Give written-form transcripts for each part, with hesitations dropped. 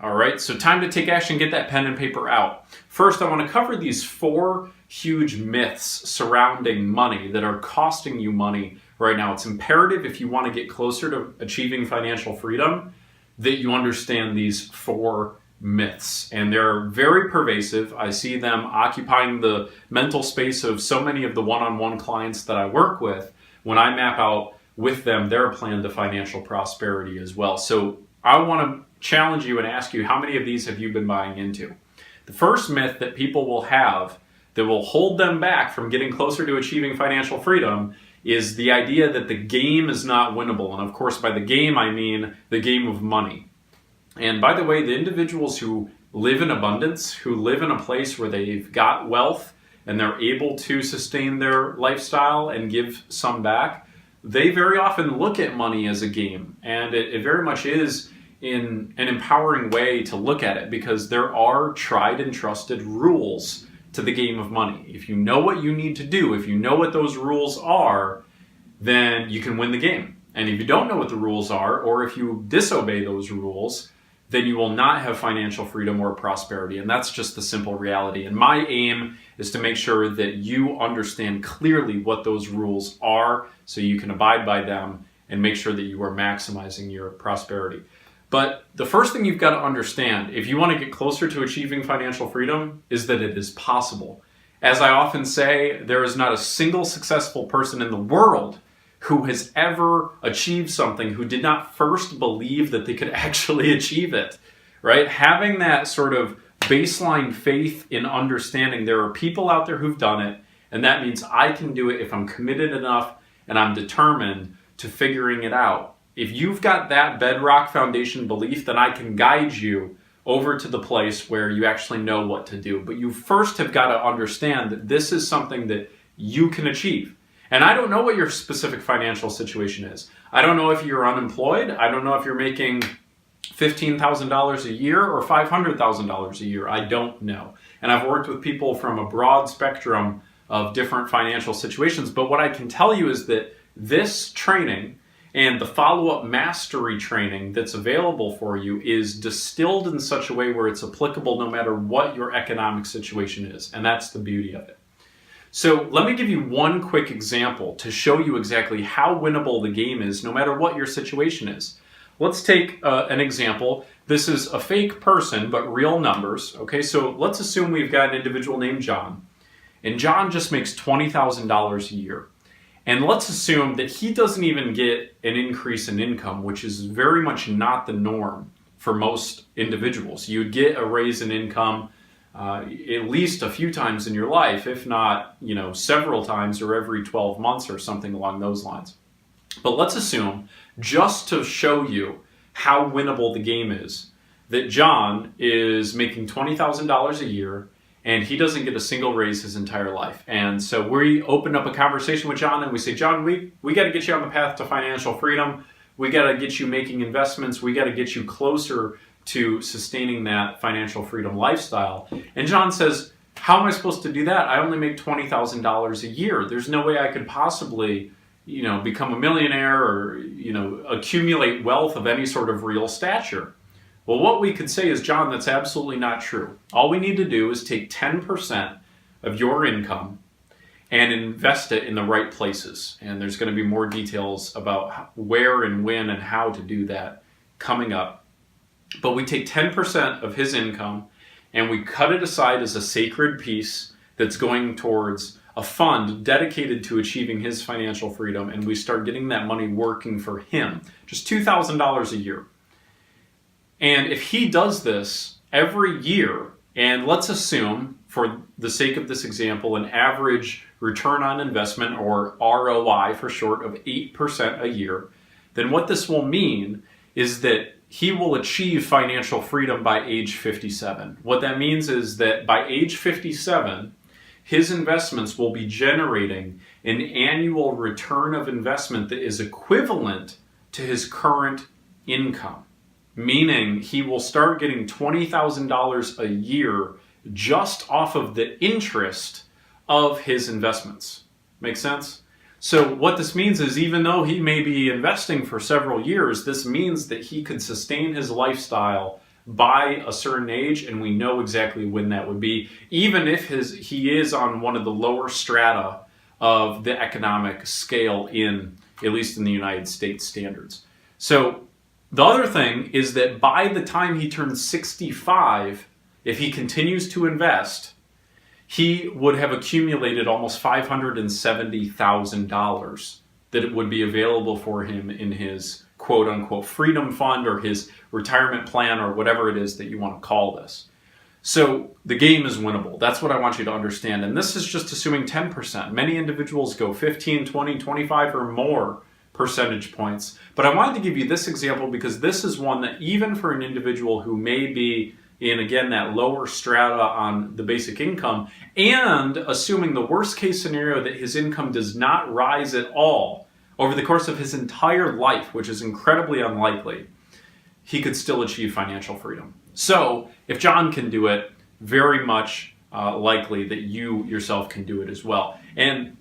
All right, so time to take action, get that pen and paper out. First, I want to cover these 4 huge myths surrounding money that are costing you money right now. It's imperative if you want to get closer to achieving financial freedom that you understand these 4 myths. And they're very pervasive. I see them occupying the mental space of so many of the one-on-one clients that I work with when I map out with them their plan to financial prosperity as well. So I want to challenge you and ask you, how many of these have you been buying into? The first myth that people will have that will hold them back from getting closer to achieving financial freedom is the idea that the game is not winnable. And of course, by the game, I mean the game of money. And by the way, the individuals who live in abundance, who live in a place where they've got wealth and they're able to sustain their lifestyle and give some back, they very often look at money as a game. And it very much is in an empowering way to look at it, because there are tried and trusted rules to the game of money. If you know what you need to do, if you know what those rules are, then you can win the game. And if you don't know what the rules are, or if you disobey those rules, then you will not have financial freedom or prosperity. And that's just the simple reality. And my aim is to make sure that you understand clearly what those rules are so you can abide by them and make sure that you are maximizing your prosperity. But the first thing you've got to understand, if you want to get closer to achieving financial freedom, is that it is possible. As I often say, there is not a single successful person in the world who has ever achieved something who did not first believe that they could actually achieve it, right? Having that sort of baseline faith in understanding there are people out there who've done it, and that means I can do it if I'm committed enough and I'm determined to figuring it out. If you've got that bedrock foundation belief, then I can guide you over to the place where you actually know what to do. But you first have got to understand that this is something that you can achieve. And I don't know what your specific financial situation is. I don't know if you're unemployed. I don't know if you're making $15,000 a year or $500,000 a year. I don't know. And I've worked with people from a broad spectrum of different financial situations. But what I can tell you is that this training and the follow-up mastery training that's available for you is distilled in such a way where it's applicable no matter what your economic situation is. And that's the beauty of it. So let me give you one quick example to show you exactly how winnable the game is no matter what your situation is. Let's take an example. This is a fake person, but real numbers. Okay, so let's assume we've got an individual named John. And John just makes $20,000 a year. And let's assume that he doesn't even get an increase in income, which is very much not the norm for most individuals. You'd get a raise in income at least a few times in your life, if not, several times or every 12 months or something along those lines. But let's assume, just to show you how winnable the game is, that John is making $20,000 a year and he doesn't get a single raise his entire life. And so we open up a conversation with John and we say, John, we got to get you on the path to financial freedom. We got to get you making investments. We got to get you closer to sustaining that financial freedom lifestyle. And John says, how am I supposed to do that? I only make $20,000 a year. There's no way I could possibly, become a millionaire or, accumulate wealth of any sort of real stature. Well, what we could say is, John, that's absolutely not true. All we need to do is take 10% of your income and invest it in the right places. And there's going to be more details about where and when and how to do that coming up. But we take 10% of his income and we cut it aside as a sacred piece that's going towards a fund dedicated to achieving his financial freedom. And we start getting that money working for him, just $2,000 a year. And if he does this every year, and let's assume, for the sake of this example, an average return on investment, or ROI for short, of 8% a year, then what this will mean is that he will achieve financial freedom by age 57. What that means is that by age 57, his investments will be generating an annual return of investment that is equivalent to his current income. Meaning he will start getting $20,000 a year just off of the interest of his investments. Make sense? So what this means is, even though he may be investing for several years, this means that he could sustain his lifestyle by a certain age, and we know exactly when that would be, even if he is on one of the lower strata of the economic scale at least in the United States standards. So the other thing is that by the time he turns 65, if he continues to invest, he would have accumulated almost $570,000 that it would be available for him in his quote-unquote freedom fund or his retirement plan or whatever it is that you want to call this. So the game is winnable. That's what I want you to understand. And this is just assuming 10%. Many individuals go 15, 20, 25 or more percentage points. But I wanted to give you this example because this is one that even for an individual who may be in, again, that lower strata on the basic income, and assuming the worst case scenario that his income does not rise at all over the course of his entire life, which is incredibly unlikely, he could still achieve financial freedom. So if John can do it, very much likely that you yourself can do it as well. And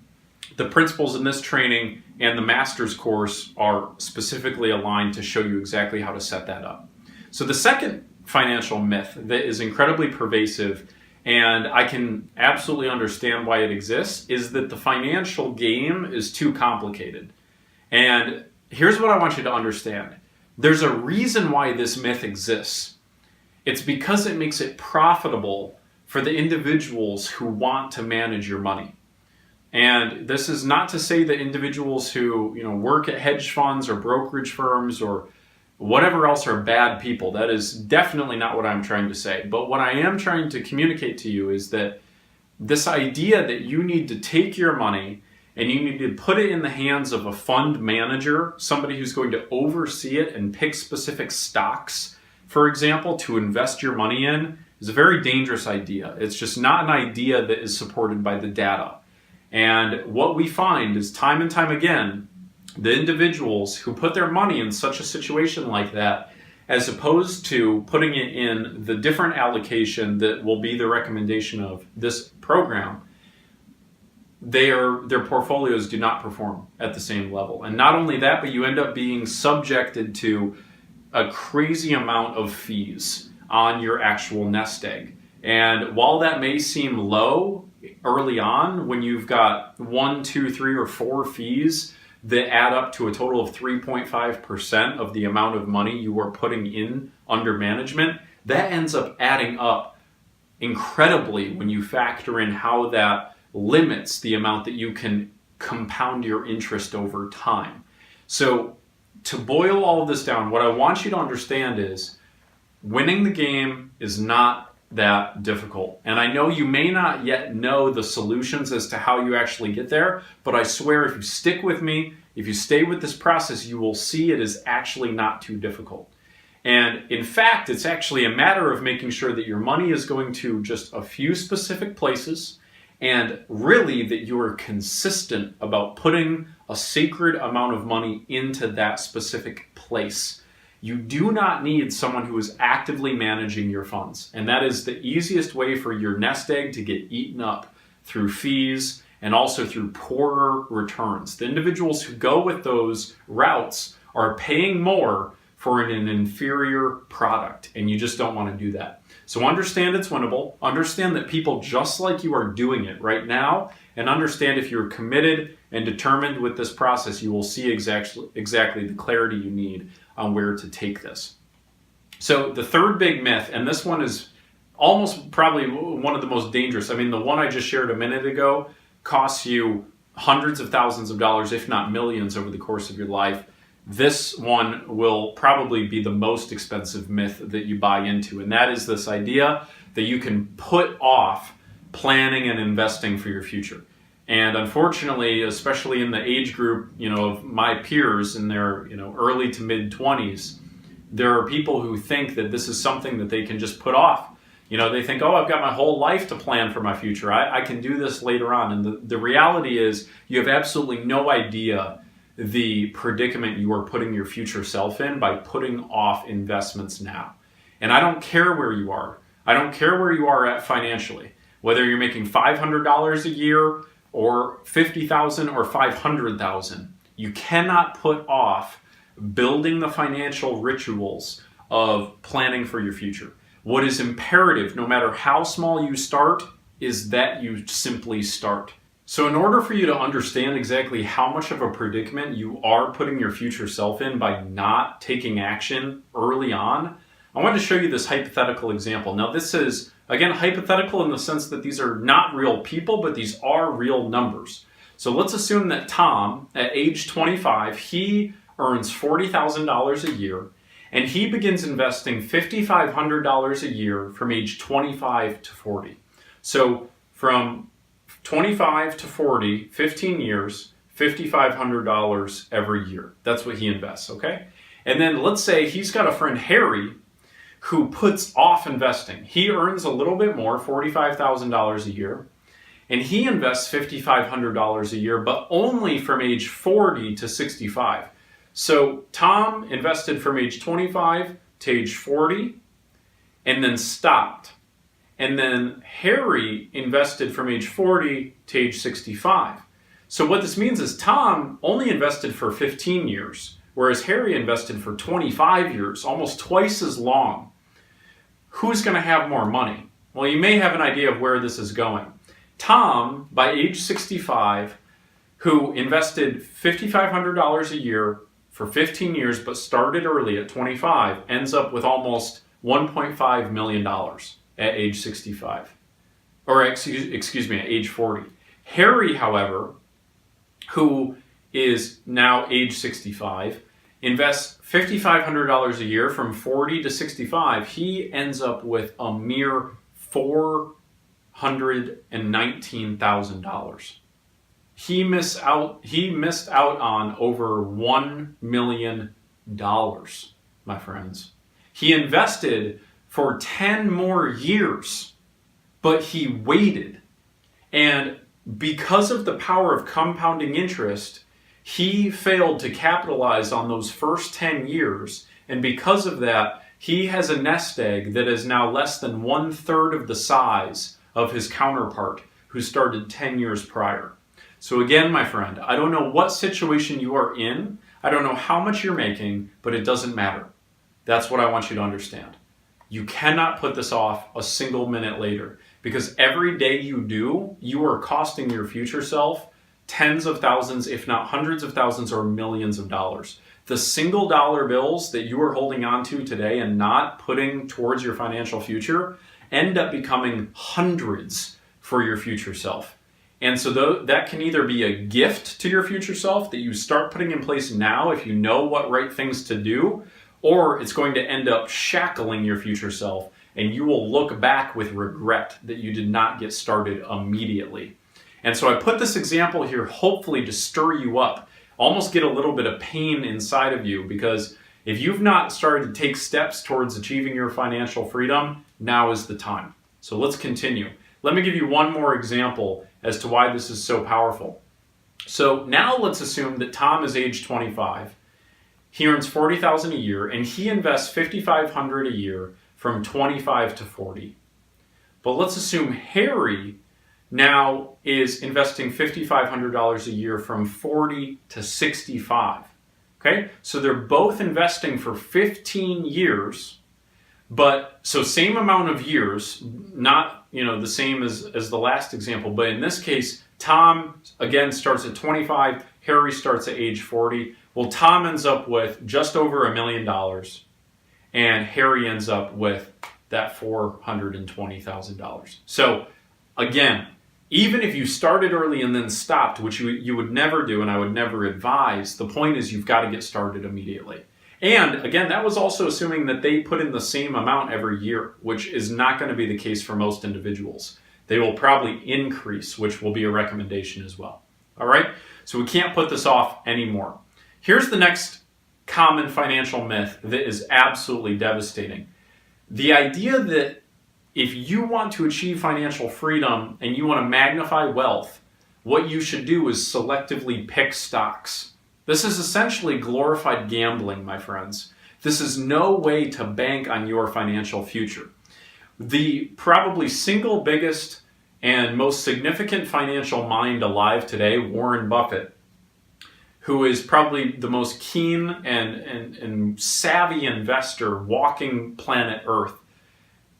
the principles in this training and the master's course are specifically aligned to show you exactly how to set that up. So the second financial myth that is incredibly pervasive, and I can absolutely understand why it exists, is that the financial game is too complicated. And here's what I want you to understand. There's a reason why this myth exists. It's because it makes it profitable for the individuals who want to manage your money. And this is not to say that individuals who, work at hedge funds or brokerage firms or whatever else are bad people. That is definitely not what I'm trying to say. But what I am trying to communicate to you is that this idea that you need to take your money and you need to put it in the hands of a fund manager, somebody who's going to oversee it and pick specific stocks, for example, to invest your money in, is a very dangerous idea. It's just not an idea that is supported by the data. And what we find is time and time again, the individuals who put their money in such a situation like that, as opposed to putting it in the different allocation that will be the recommendation of this program, their portfolios do not perform at the same level. And not only that, but you end up being subjected to a crazy amount of fees on your actual nest egg. And while that may seem low early on, when you've got 1, 2, 3, or 4 fees that add up to a total of 3.5% of the amount of money you are putting in under management, that ends up adding up incredibly when you factor in how that limits the amount that you can compound your interest over time. So to boil all of this down, what I want you to understand is winning the game is not that difficult. And I know you may not yet know the solutions as to how you actually get there, but I swear if you stick with me, if you stay with this process, you will see it is actually not too difficult. And in fact, it's actually a matter of making sure that your money is going to just a few specific places, and really that you are consistent about putting a sacred amount of money into that specific place. You do not need someone who is actively managing your funds. And that is the easiest way for your nest egg to get eaten up through fees and also through poorer returns. The individuals who go with those routes are paying more for an inferior product, and you just don't want to do that. So understand it's winnable. Understand that people just like you are doing it right now, and understand if you're committed and determined with this process, you will see exactly the clarity you need on where to take this. So the third big myth, and this one is almost probably one of the most dangerous. I mean, the one I just shared a minute ago costs you hundreds of thousands of dollars, if not millions, over the course of your life. This one will probably be the most expensive myth that you buy into, and that is this idea that you can put off planning and investing for your future. And unfortunately, especially in the age group, of my peers in their, early to mid 20s, there are people who think that this is something that they can just put off. They think, oh, I've got my whole life to plan for my future. I can do this later on. And the reality is you have absolutely no idea the predicament you are putting your future self in by putting off investments now. And I don't care where you are. I don't care where you are at financially, whether you're making $500 a year or $50,000 or $500,000. You cannot put off building the financial rituals of planning for your future. What is imperative, no matter how small you start, is that you simply start. So in order for you to understand exactly how much of a predicament you are putting your future self in by not taking action early on, I wanted to show you this hypothetical example. Now this is, again, hypothetical in the sense that these are not real people, but these are real numbers. So let's assume that Tom, at age 25, he earns $40,000 a year, and he begins investing $5,500 a year from age 25 to 40. So from 25 to 40, 15 years, $5,500 every year. That's what he invests, okay? And then let's say he's got a friend, Harry, who puts off investing. He earns a little bit more, $45,000 a year, and he invests $5,500 a year, but only from age 40 to 65. So Tom invested from age 25 to age 40 and then stopped. And then Harry invested from age 40 to age 65. So what this means is Tom only invested for 15 years, whereas Harry invested for 25 years, almost twice as long. Who's going to have more money? Well, you may have an idea of where this is going. Tom, by age 65, who invested $5,500 a year for 15 years but started early at 25, ends up with almost $1.5 million at age 65. Or excuse me, at age 40. Harry, however, who is now age 65, invests $5,500 a year from 40 to 65. He ends up with a mere $419,000. He missed out on over $1 million, my friends. He invested for 10 more years, but he waited. And because of the power of compounding interest, he failed to capitalize on those first 10 years. And because of that, he has a nest egg that is now less than 1/3 of the size of his counterpart who started 10 years prior. So again, my friend, I don't know what situation you are in. I don't know how much you're making, but it doesn't matter. That's what I want you to understand. You cannot put this off a single minute later, because every day you do, you are costing your future self tens of thousands, if not hundreds of thousands or millions of dollars. The single dollar bills that you are holding on to today and not putting towards your financial future end up becoming hundreds for your future self. And so that can either be a gift to your future self that you start putting in place now if you know what right things to do, or it's going to end up shackling your future self and you will look back with regret that you did not get started immediately. And so I put this example here hopefully to stir you up, almost get a little bit of pain inside of you, because if you've not started to take steps towards achieving your financial freedom, now is the time. So let's continue. Let me give you one more example as to why this is so powerful. So now let's assume that Tom is age 25. He earns $40,000 a year and he invests $5,500 a year from 25 to 40. But let's assume Harry now is investing $5,500 a year from 40 to 65. Okay, so they're both investing for 15 years, but so same amount of years, not the same as the last example, but in this case, Tom again starts at 25, Harry starts at age 40. Well, Tom ends up with just over $1 million, and Harry ends up with that $420,000. So again, even if you started early and then stopped, which you would never do and I would never advise, the point is you've got to get started immediately. And again, that was also assuming that they put in the same amount every year, which is not going to be the case for most individuals. They will probably increase, which will be a recommendation as well. All right? So we can't put this off anymore. Here's the next common financial myth that is absolutely devastating. The idea that if you want to achieve financial freedom and you want to magnify wealth, what you should do is selectively pick stocks. This is essentially glorified gambling, my friends. This is no way to bank on your financial future. The probably single biggest and most significant financial mind alive today, Warren Buffett, who is probably the most keen and savvy investor walking planet Earth,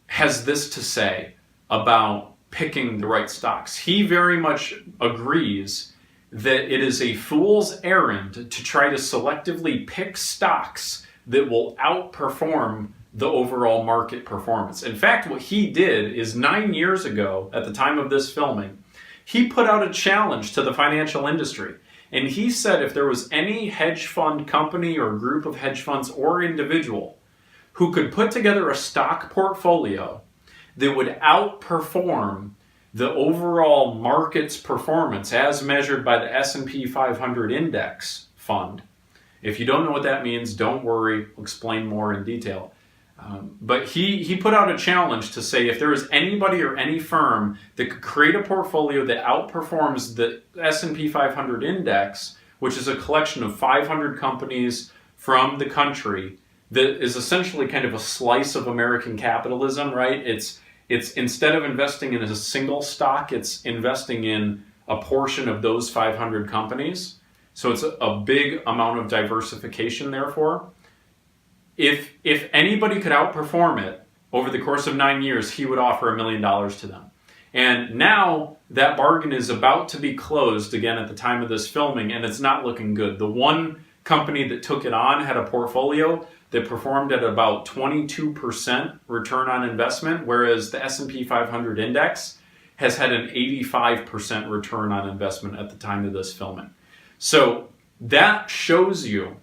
has this to say about picking the right stocks. He very much agrees that it is a fool's errand to try to selectively pick stocks that will outperform the overall market performance. In fact, what he did is 9 years ago, at the time of this filming, he put out a challenge to the financial industry. And he said if there was any hedge fund company or group of hedge funds or individual who could put together a stock portfolio that would outperform the overall market's performance as measured by the S&P 500 index fund. If you don't know what that means, don't worry, I'll explain more in detail. But he put out a challenge to say if there is anybody or any firm that could create a portfolio that outperforms the S&P 500 index, which is a collection of 500 companies from the country that is essentially kind of a slice of American capitalism, right? It's instead of investing in a single stock, it's investing in a portion of those 500 companies. So it's a big amount of diversification, therefore. If anybody could outperform it over the course of 9 years, he would offer $1 million to them. And now that bargain is about to be closed again at the time of this filming, and it's not looking good. The one company that took it on had a portfolio that performed at about 22% return on investment, whereas the S&P 500 index has had an 85% return on investment at the time of this filming. So that shows you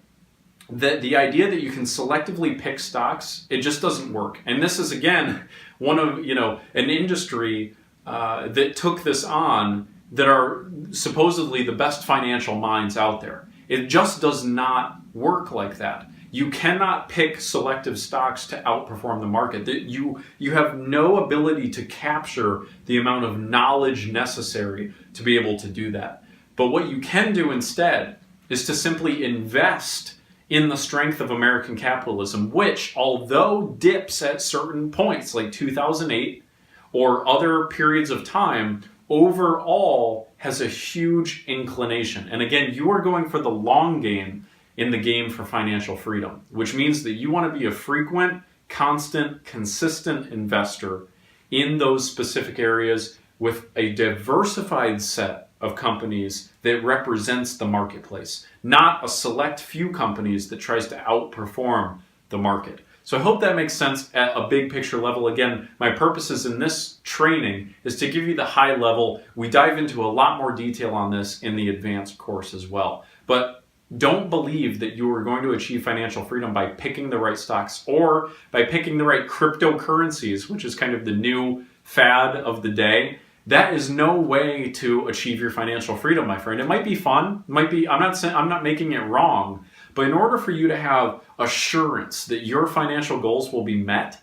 that the idea that you can selectively pick stocks, it just doesn't work. And this is, again, one of, an industry that took this on that are supposedly the best financial minds out there. It just does not work like that. You cannot pick selective stocks to outperform the market. You have no ability to capture the amount of knowledge necessary to be able to do that. But what you can do instead is to simply invest in the strength of American capitalism, which, although dips at certain points, like 2008 or other periods of time, overall has a huge inclination. And again, you are going for the long game in the game for financial freedom, which means that you want to be a frequent, constant, consistent investor in those specific areas with a diversified set of companies that represents the marketplace, not a select few companies that tries to outperform the market. So I hope that makes sense at a big picture level. Again, my purposes in this training is to give you the high level. We dive into a lot more detail on this in the advanced course as well. But don't believe that you are going to achieve financial freedom by picking the right stocks or by picking the right cryptocurrencies, which is kind of the new fad of the day. That is no way to achieve your financial freedom, my friend. It might be fun. It might be, I'm not making it wrong, but in order for you to have assurance that your financial goals will be met,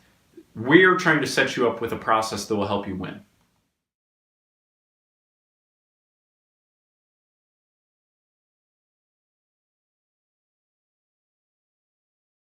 we're trying to set you up with a process that will help you win.